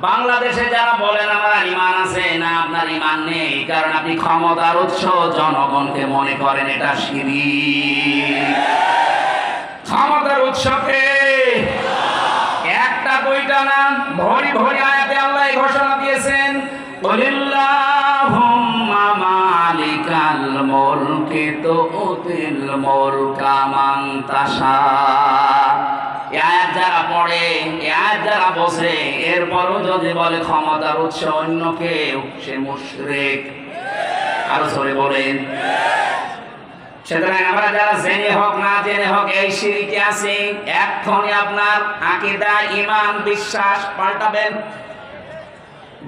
বাংলাদেশে যারা বলেন আমার ঈমান আছে, না আপনার ঈমান নেই, কারণ আপনি ক্ষমতার উৎস জনগণকে মনে করেন এটা শিরক। ক্ষমতার উৎসকে একটা দুইটা না, ভরি ভরি আয়াতে আল্লাহ ঘোষণা দিয়েছেন, কুলিল্লাহুম্মা মালিকাল মুলকি তুতিল মুলকা মান তাশা। আয়াত যারা পড়ে, আয়াত যারা বসে, এরপরও যদি বলে ক্ষমতার উৎস অন্য কেউ, সে মুশরিক। আরো জোরে বলেন। সুতরাং আমরা যারা জেনে হোক না জেনে হোক এই শিরকে আছি, এক্ষুনি আপনার আকীদা, ঈমান, বিশ্বাস পাল্টাবেন।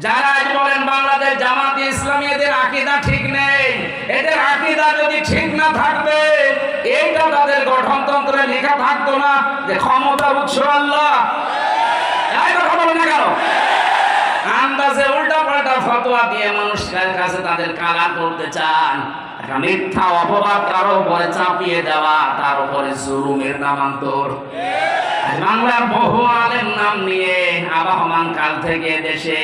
যারা আজ বলেন বাংলাদেশ জামাতে ইসলামী এদের আকীদা ঠিক নেই, এদের আকীদা যদি ঠিক না থাকবে, এইটা তাদের গঠনতন্ত্রে লেখা থাকতো না যে ক্ষমতার উৎস আল্লাহ। এই কথা বলেন না কেন? আন্দাজে উল্টা পাল্টা ফতোয়া দিয়ে মানুষের কাছে তাদের কালা করতে চান। একটা মিথ্যা অপবাদ কারো উপরে চাপিয়ে দেওয়া, তার উপরে জুলুমের নামান্তর। বাংলার বহু আলেম নাম নিয়ে আবহমান কাল থেকে দেশে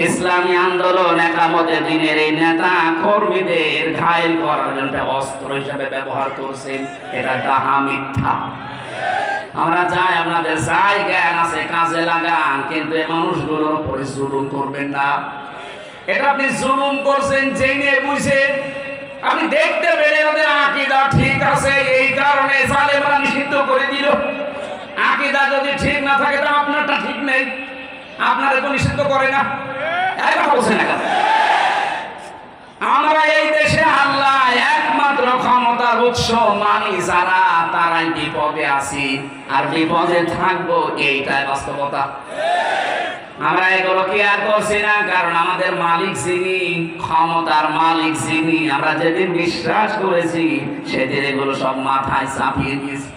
ইসলামী আন্দোলন একামতে দিনের এই নেতা কর্মীদের ঘায়েল করার জন্য অস্ত্র হিসাবে ব্যবহার করছেন। এটা ডাহা, মিথ্যা। আমরা চাই আপনাদের যাই জ্ঞান আছে কাজে লাগান, কিন্তু এই মানুষগুলোর উপরে জুলুম করবেন না। এটা আপনি জুলুম করছেন জেনে বুঝে। আপনি দেখতে পেলে ওদের আকীদা ঠিক আছে, এই কারণে জালেমরা নিষিদ্ধ করে দিল। আকীদা যদি ঠিক না থাকে তো আপনারটা ঠিক নেই, আপনারা তো নিষিদ্ধ করে না। এই কথা বলছেন না কেন? আমরা এই দেশে আল্লাহ একমাত্র ক্ষমতার উৎস মানি যারা, তারাই বিপদে আছি আর বিপদে থাকবো, এইটাই বাস্তবতা। আমরা এগুলো কি আর করছি না, কারণ আমাদের মালিক যিনি, ক্ষমতার মালিক যিনি, আমরা যেদিন বিশ্বাস করেছি সেদিন এগুলো সব মাথায় চাপিয়ে দিয়েছি।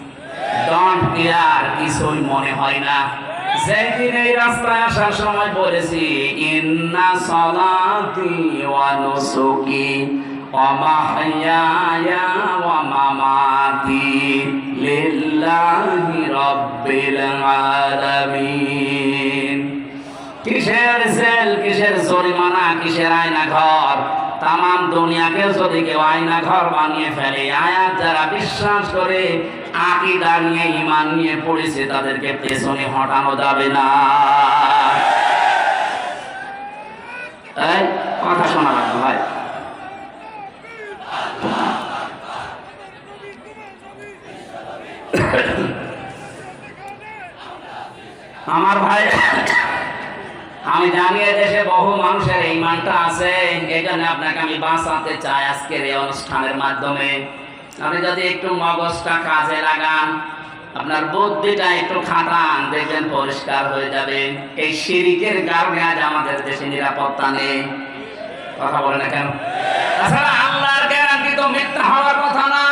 ডন্ট কেয়ার, কিছুই মনে হয় না। যেদিন এই রাস্তায় আসার সময় বলেছি, ইন্না সলাতি ওয়া নুসুকি ওয়া মাহইয়ায়া ওয়া মামাতি লিল্লাহি রাব্বিল আলামিন। কিসের জেল, কিসের জরিমানা, কিসের আয়না ঘর? তামাম দুনিয়াকে যদি কেউ আয়না ঘর বানিয়ে ফেলে, আয়াত যারা বিশ্বাস করে আকীদা নিয়ে, ঈমান নিয়ে পড়েছে, তাদেরকে পেছনে হটানো যাবে না। এই কথা শোনা লাগবে ভাই। আমার ভাই, আমি জানি দেশে বহু মানুষের এই মানটা আছে, এই জন্য আপনাকে আমি বাঁচাতে চাই আজকের এই অনুষ্ঠানের মাধ্যমে। আপনি যদি একটু মগজটা কাজে লাগান, আপনার বুদ্ধিটা একটু খাটান, দেখবেন পরিষ্কার হয়ে যাবে। এই শিরকের কারণে আজ আমাদের দেশে নিরাপত্তা নেই। কথা বলে না কেন? তাছাড়া আল্লাহর গ্যারান্টি তো মিথ্যা হওয়ার কথা না।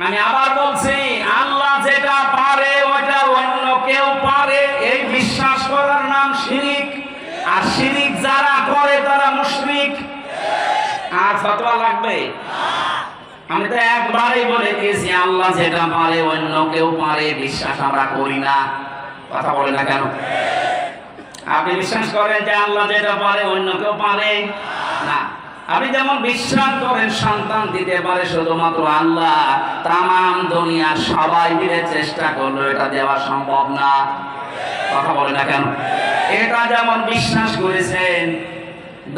আমি আবার বলছি, আল্লাহ যেটা পারে ওটা অন্য কেউ পারে, এই বিশ্বাস করার নাম শিরক। আর শিরক যারা করে তারা মুশরিক। আর ফতোয়া লাগবে? আমি তো একবারই বলে দিয়েছি, আল্লাহ যেটা পারে অন্য কেউ পারে, বিশ্বাস আমরা করি না। কথা বলে না কেন? আপনি বিশ্বাস করেন যে আল্লাহ যেটা পারে অন্য কেউ পারে না? আপনি যেমন বিশ্বাস করেন সন্তান দিতে পারে শুধুমাত্র আল্লাহ, তামাম দুনিয়ার সবাই মিলে চেষ্টা করলো এটা দেওয়া সম্ভব না। কথা বলে না কেন? এটা যেমন বিশ্বাস করেছেন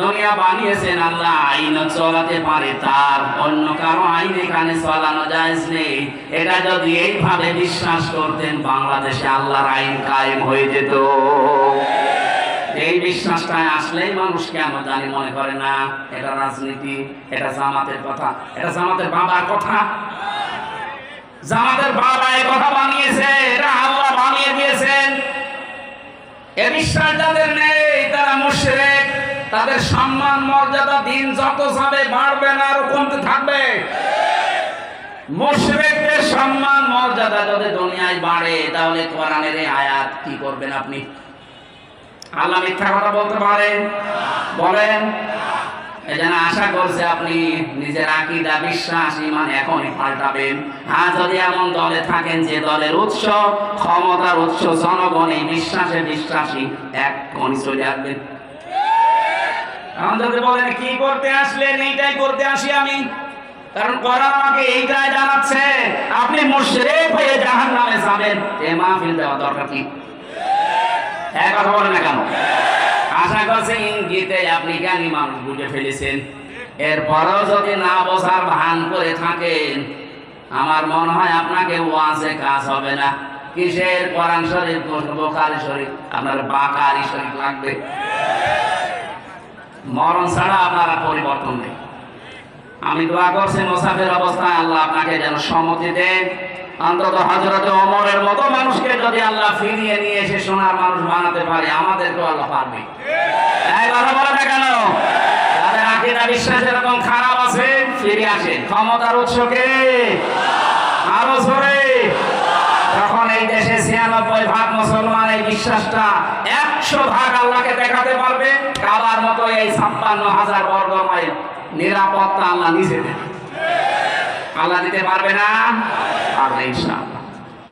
দুনিয়া বানিয়েছেন আল্লাহ, আইন চলাতে পারে, তার অন্য কারো আইন এখানে চালানো জায়েজ নেই। এটা যদি এইভাবে বিশ্বাস করতেন, বাংলাদেশে আল্লাহর আইন কায়েম হয়ে যেত। এই বিশ্বাসটায় আসলেই মানুষ কেন জানি মনে করে না এটা রাজনীতি, এটা জামাতের কথা, এটা জামাতের বাবার কথা। জামাতের বাবা এই কথা বানিয়েছে, এটা আল্লাহ বানিয়ে দিয়েছেন। এ বিশ্বাস যাদের নেই তারা মুশরিক। তাদের সম্মান মর্যাদা দিন যত যাবে বাড়বে না, আর কমতে থাকবে। মুশরিকদের সম্মান মর্যাদা যদি দুনিয়ায় বাড়ে, তাহলে কোরআনের এই আয়াত কি করবেন আপনি? আল্লাহ মিথ্যা কথা বলতে পারেন? বলেন। এজন্য আশা করছে আপনি নিজের আকীদা বিশ্বাস ঈমান এখনই পাল্টাবেন। হ্যাঁ, যদি এমন দলে থাকেন যে দলের উৎস ক্ষমতার উৎস জনগণ, এই বিশ্বাসে বিশ্বাসী এখনই চলে আসবেন। এখন যদি বলেন কি করতে আসলেন, এইটাই করতে আসি আমি, কারণ কোরআন আমাকে এইটাই জানাচ্ছে আপনি মুশরিক হয়ে জাহান্নামে যাবেন। এই মাহফিল দেওয়া দরকার কি? এক কথা বলেন না কেন? আশা করছি ইঙ্গিতে আপনি জ্ঞানী মানুষ বুঝে ফেলেছেন। এরপরেও যদি না বোঝার ভান করে থাকেন, আমার মনে হয় আপনাকে ওয়াজে কাজ হবে না। কিসের কোরআন শরীফ, বুখারী শরীফ, আপনার বাকারি শরীফ লাগবে। মরণ ছাড়া আপনারা পরিবর্তন নেই। আমি দোয়া করছি মুসাফির অবস্থায় আল্লাহ আপনাকে যেন সম্মতি দেন। অন্তত হযরত ওমরের মতো মানুষকে যদি আল্লাহ ফিরিয়ে নিয়ে এসে সোনার মানুষ বানাতে পারে, আমাদেরকেও আল্লাহ পারবে। এই কথা বলে না কেন? যাদের আকীদা বিশ্বাস এরকম খারাপ আছে, ফিরে আসেন। ক্ষমতার উৎসকে আরো জোরে। তখন এই দেশে ৯৬% মুসলমান এই বিশ্বাসটা ১০০% আল্লাহকে দেখাতে পারবে। কাবার মতো এই ৫৬,০০০ বর্গ মাইল নিরাপত্তা আল্লাহ নিজে দেবে। আল্লাহ দিতে পারবে না? পারবে ইনশাআল্লাহ।